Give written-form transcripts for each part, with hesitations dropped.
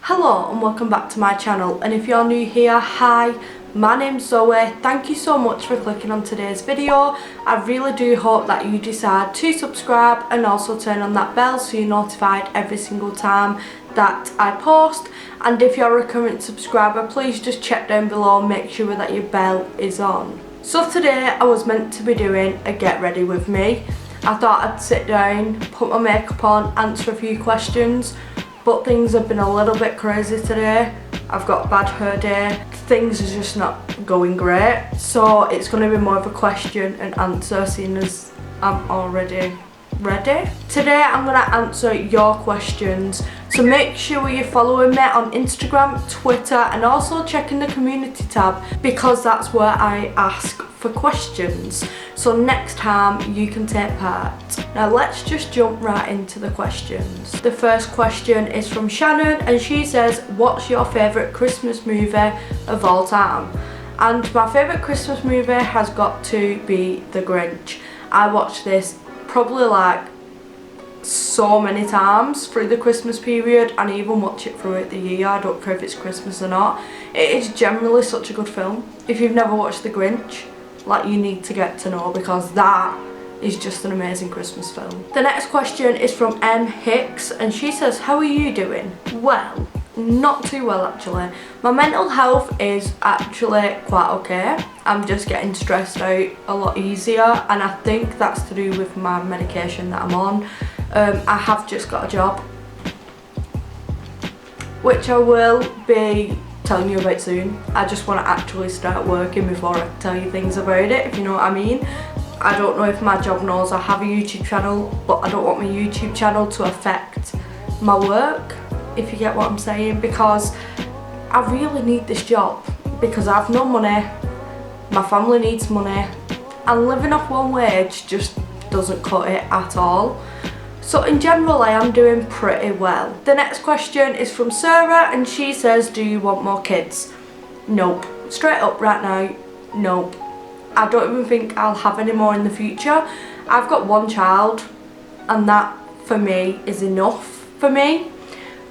Hello and welcome back to my channel, and if you're new here, hi, my name's Zoe. Thank you so much for clicking on today's video. I really do hope that you decide to subscribe and also turn on that bell so you're notified every single time that I post. And if you're a current subscriber, please just check down below and make sure that your bell is on. So today I was meant to be doing a get ready with me. I thought I'd sit down, put my makeup on, answer a few questions, but things have been a little bit crazy today. I've got a bad hair day, things are just not going great, so it's going to be more of a question and answer seeing as I'm already ready. Today I'm going to answer your questions, so make sure you're following me on Instagram, Twitter, and also checking the community tab because that's where I ask for questions, so next time you can take part. Now let's just jump right into the questions. The first question is from Shannon, and she says, what's your favourite Christmas movie of all time? And my favourite Christmas movie has got to be The Grinch. I watched this probably like so many times through the Christmas period, and I even watch it throughout the year. I don't care if it's Christmas or not. It is generally such a good film. If you've never watched The Grinch, like, you need to get to know, because that is just an amazing Christmas film. The next question is from M Hicks, and she says, how are you doing? Well, not too well actually. My mental health is actually quite okay. I'm just getting stressed out a lot easier, and I think that's to do with my medication that I'm on. I have just got a job, which I will be telling you about soon. I just want to actually start working before I tell you things about it, if you know what I mean. I don't know if my job knows I have a YouTube channel, but I don't want my YouTube channel to affect my work, if you get what I'm saying, because I really need this job because I have no money, my family needs money, and living off one wage just doesn't cut it at all. So in general I am doing pretty well. The next question is from Sarah, and she says, do you want more kids? Nope. Straight up right now, nope. I don't even think I'll have any more in the future. I've got one child, and that for me is enough for me.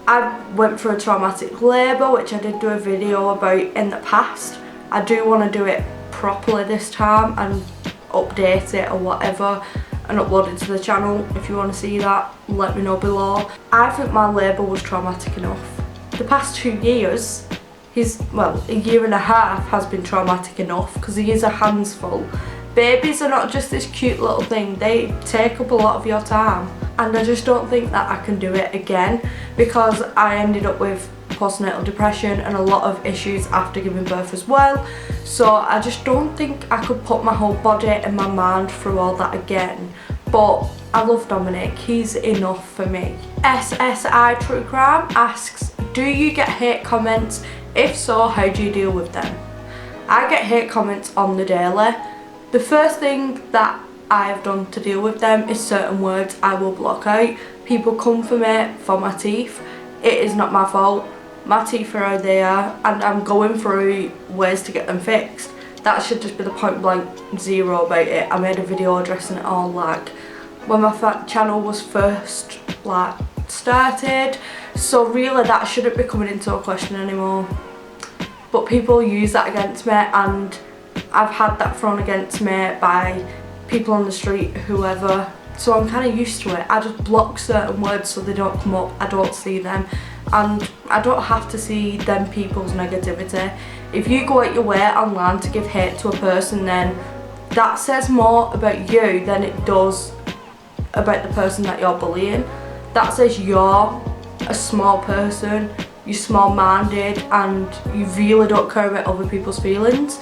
I went through a traumatic labour, which I did do a video about in the past. I do want to do it properly this time and update it or whatever and upload it to the channel. If you want to see that, let me know below. I think my labour was traumatic enough. The past 2 years, a year and a half has been traumatic enough because he is a hands full. Babies are not just this cute little thing, they take up a lot of your time, and I just don't think that I can do it again because I ended up with postnatal depression and a lot of issues after giving birth as well. So I just don't think I could put my whole body and my mind through all that again. But I love Dominic, he's enough for me. SSI True Crime asks, do you get hate comments? If so, how do you deal with them? I get hate comments on the daily. The first thing that I have done to deal with them is certain words I will block out. People come for me for my teeth. It is not my fault. My teeth are how they are, and I'm going through ways to get them fixed. That should just be the point blank zero about it. I made a video addressing it all like when my channel was first started, so really that shouldn't be coming into a question anymore. But people use that against me, and I've had that thrown against me by people on the street, whoever, so I'm kind of used to it. I just block certain words so they don't come up, I don't see them, and I don't have to see them people's negativity. If you go out your way online to give hate to a person, then that says more about you than it does about the person that you're bullying. That says you're a small person, you're small-minded, and you really don't care about other people's feelings.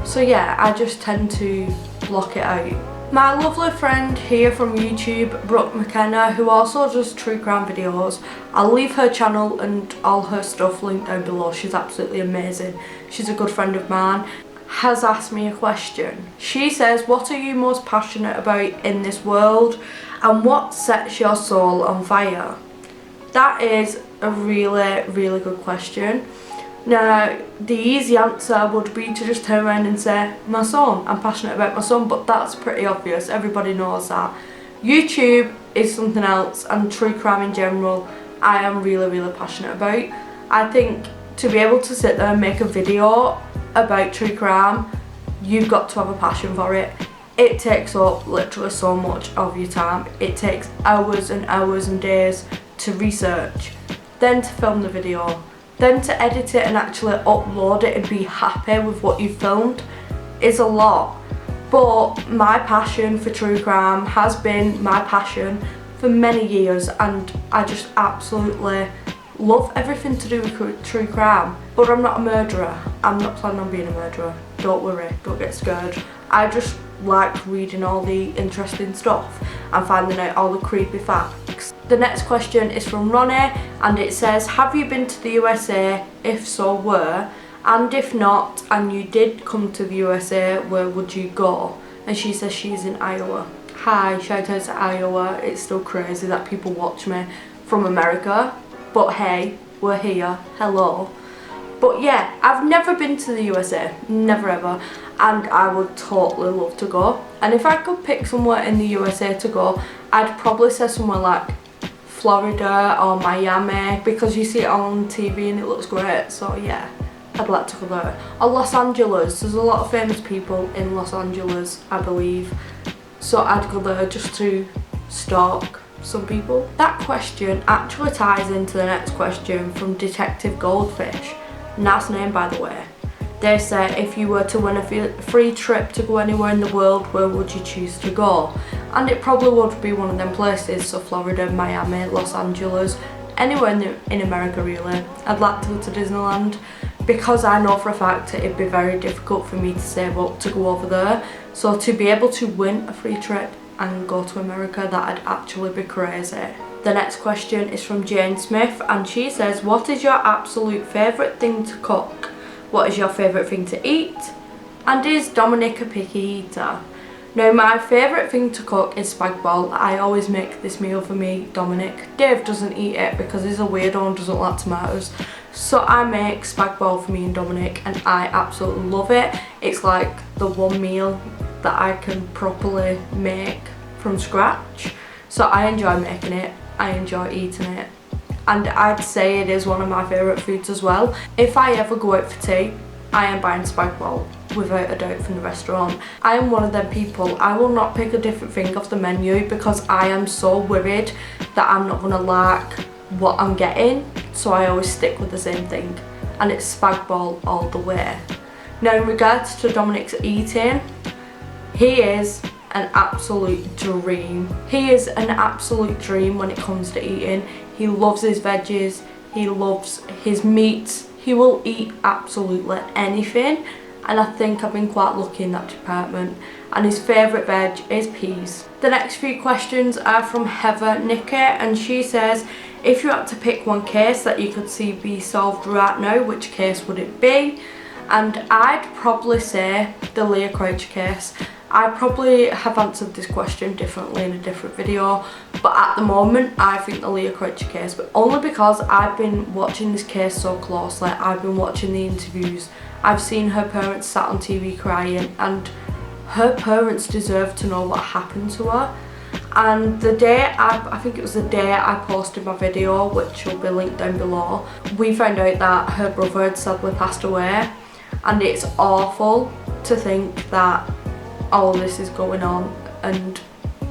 So yeah, I just tend to block it out. My lovely friend here from YouTube, Brooke McKenna, who also does true crime videos, I'll leave her channel and all her stuff linked down below. She's absolutely amazing. She's a good friend of mine. Has asked me a question. She says, what are you most passionate about in this world, and what sets your soul on fire? That is a really good question. Now, the easy answer would be to just turn around and say, my son, I'm passionate about my son, but that's pretty obvious, everybody knows that. YouTube is something else, and true crime in general, I am really passionate about. I think to be able to sit there and make a video about true crime, you've got to have a passion for it. It takes up literally so much of your time. It takes hours and hours and days to research, then to film the video, then to edit it and actually upload it and be happy with what you've filmed is a lot. But my passion for true crime has been my passion for many years, and I just absolutely love everything to do with true crime. But I'm not a murderer. I'm not planning on being a murderer. Don't worry, don't get scared. I just like reading all the interesting stuff and finding out all the creepy facts. The next question is from Ronnie, and it says, have you been to the USA? If so, where? And if not, and you did come to the USA, where would you go? And she says she's in Iowa. Hi, shout out to Iowa. It's still crazy that people watch me from America. But hey, we're here. Hello. But yeah, I've never been to the USA. Never ever. And I would totally love to go. And if I could pick somewhere in the USA to go, I'd probably say somewhere like Florida or Miami, because you see it on TV and it looks great. So yeah, I'd like to go there. Or Los Angeles. There's a lot of famous people in Los Angeles, I believe. So I'd go there just to stalk some people. That question actually ties into the next question from Detective Goldfish. Nice name, by the way. They say, if you were to win a free trip to go anywhere in the world, where would you choose to go? And it probably would be one of them places, so Florida, Miami, Los Angeles, anywhere in America really. I'd like to go to Disneyland, because I know for a fact it'd be very difficult for me to save up to go over there. So to be able to win a free trip and go to America, that'd actually be crazy. The next question is from Jane Smith, and she says, what is your absolute favourite thing to cook? What is your favourite thing to eat? And is Dominic a picky eater? Now, my favourite thing to cook is spag bol. I always make this meal for me, Dominic. Dave doesn't eat it because he's a weirdo and doesn't like tomatoes. So I make spag bol for me and Dominic, and I absolutely love it. It's like the one meal that I can properly make from scratch. So I enjoy making it. I enjoy eating it. And I'd say it is one of my favourite foods as well. If I ever go out for tea, I am buying spag bol without a doubt from the restaurant. I am one of them people, I will not pick a different thing off the menu because I am so worried that I'm not gonna like what I'm getting. So I always stick with the same thing, and it's spag bol all the way. Now, in regards to Dominic's eating, he is an absolute dream. He is an absolute dream when it comes to eating. He loves his veggies, he loves his meats, he will eat absolutely anything, and I think I've been quite lucky in that department. And his favourite veg is peas. The next few questions are from Heather Nicky, and she says, if you had to pick one case that you could see be solved right now, which case would it be? And I'd probably say the Leah Crouch case. I probably have answered this question differently in a different video, but at the moment I think the Leah Crouch case, but only because I've been watching this case so closely. I've been watching the interviews, I've seen her parents sat on TV crying, and her parents deserve to know what happened to her. And the day, I think it was the day I posted my video, which will be linked down below, we found out that her brother had sadly passed away, and it's awful to think that all this is going on and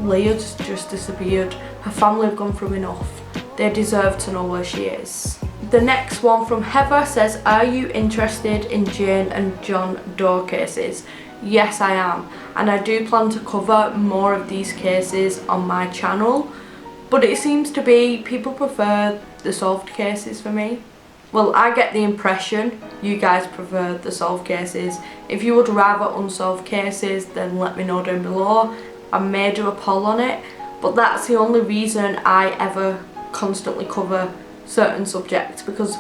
Leah's just disappeared. Her family have gone through enough. They deserve to know where she is. The next one from Heather says, are you interested in Jane and John Doe cases? Yes, I am, and I do plan to cover more of these cases on my channel, but it seems to be people prefer the solved cases for me. Well, I get the impression you guys prefer the solved cases. If you would rather unsolved cases, then let me know down below. I may do a poll on it, but that's the only reason I ever constantly cover certain subjects, because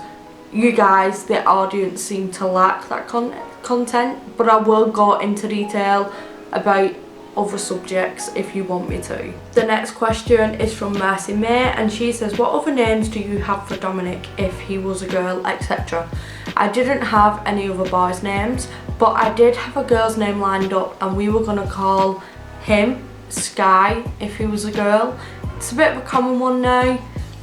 you guys, the audience, seem to lack that content. But I will go into detail about other subjects if you want me to. The next question is from Mercy May, and she says, what other names do you have for Dominic if he was a girl, etc.? I didn't have any other boys' names, but I did have a girl's name lined up, and we were going to call him Sky if he was a girl. It's a bit of a common one now,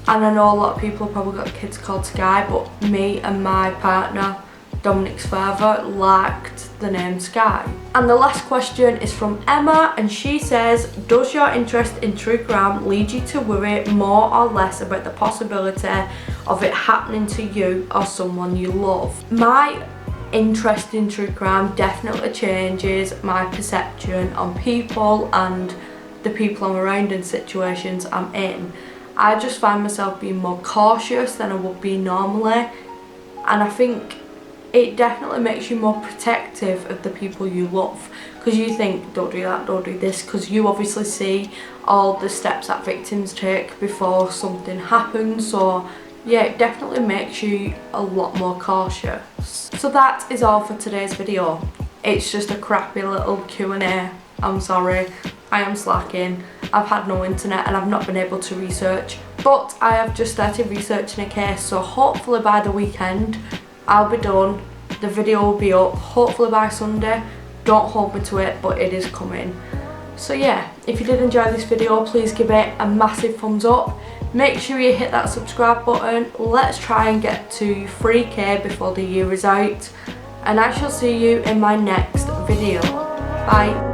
And I know a lot of people have probably got kids called Sky, but me and my partner, Dominic's father, liked the name Sky. And the last question is from Emma, and she says, does your interest in true crime lead you to worry more or less about the possibility of it happening to you or someone you love? My interest in true crime definitely changes my perception on people and the people I'm around and situations I'm in. I just find myself being more cautious than I would be normally, and I think it definitely makes you more protective of the people you love, because you think, don't do that, don't do this, because you obviously see all the steps that victims take before something happens. So yeah, it definitely makes you a lot more cautious. So that is all for today's video. It's just a crappy little Q&A. I'm sorry, I am slacking. I've had no internet and I've not been able to research, but I have just started researching a case, so hopefully by the weekend I'll be done. The video will be up hopefully by Sunday. Don't hold me to it, but it is coming. So yeah, if you did enjoy this video, please give it a massive thumbs up. Make sure you hit that subscribe button. Let's try and get to 3k before the year is out, and I shall see you in my next video. Bye.